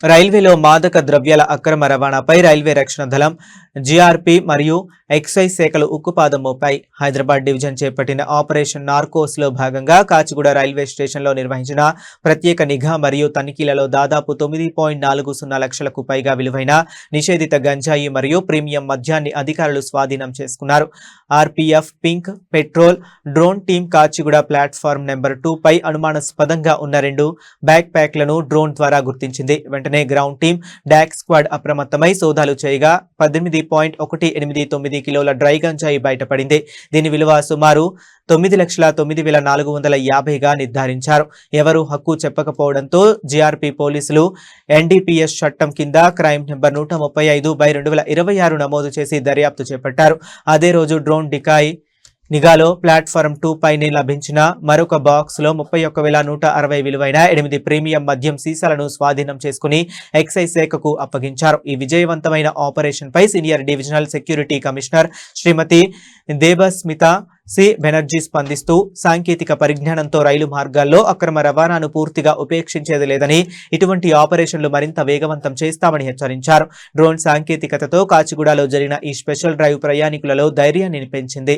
రైల్వేలో మాదక ద్రవ్యాల అక్రమ రవాణాపై రైల్వే రక్షణ దళం, జీఆర్పీ మరియు ఎక్సైజ్ శాఖలు ఉక్కుపాదం మోపాయి. హైదరాబాద్ డివిజన్ చేపట్టిన ఆపరేషన్ నార్కోస్ లో భాగంగా కాచిగూడ రైల్వే స్టేషన్లో నిర్వహించిన ప్రత్యేక నిఘా మరియు తనిఖీలలో దాదాపు 9.40 లక్షలకు పైగా విలువైన నిషేధిత గంజాయి మరియు ప్రీమియం మద్యాన్ని అధికారులు స్వాధీనం చేసుకున్నారు. RPF pink patrol drone team Kacheguda platform number 2 పై అనుమానాస్పదంగా ఉన్న 2 బ్యాక్ ప్యాక్లను డ్రోన్ ద్వారా గుర్తించింది. వెంటనే గ్రౌండ్ టీం, డాక్ స్క్వాడ్ అప్రమత్తమై సోదాలు చేయగా 18.189 కిలోల డ్రై గంజాయి బయటపడింది. దీని విలువ సుమారు 9,09,450గా నిర్ధారించారు. ఎవరూ హక్కు చెప్పకపోవడంతో జీఆర్పీ పోలీసులు ఎన్డీపీఎస్ చట్టం కింద క్రైమ్ నెంబర్ 135/2026 నమోదు చేసి దర్యాప్తు చేపట్టారు. అదే రోజు డ్రోన్ నిఘాలో ప్లాట్ఫారం 2 పైనే లభించిన మరొక బాక్స్ లో 31,160 విలువైన 8 ప్రీమియం మద్యం సీసాలను స్వాధీనం చేసుకుని ఎక్సైజ్ శాఖకు అప్పగించారు. ఈ విజయవంతమైన ఆపరేషన్ పై సీనియర్ డివిజనల్ సెక్యూరిటీ కమిషనర్ శ్రీమతి దేబస్మిత సి బెనర్జీ స్పందిస్తూ, సాంకేతిక పరిజ్ఞానంతో రైలు మార్గాల్లో అక్రమ రవాణాను పూర్తిగా ఉపేక్షించేది లేదని, ఇటువంటి ఆపరేషన్లు మరింత వేగవంతం చేస్తామని హెచ్చరించారు. డ్రోన్ సాంకేతికతతో కాచిగూడలో జరిగిన ఈ స్పెషల్ డ్రైవ్ ప్రయాణికులలో ధైర్యాన్ని పెంచింది.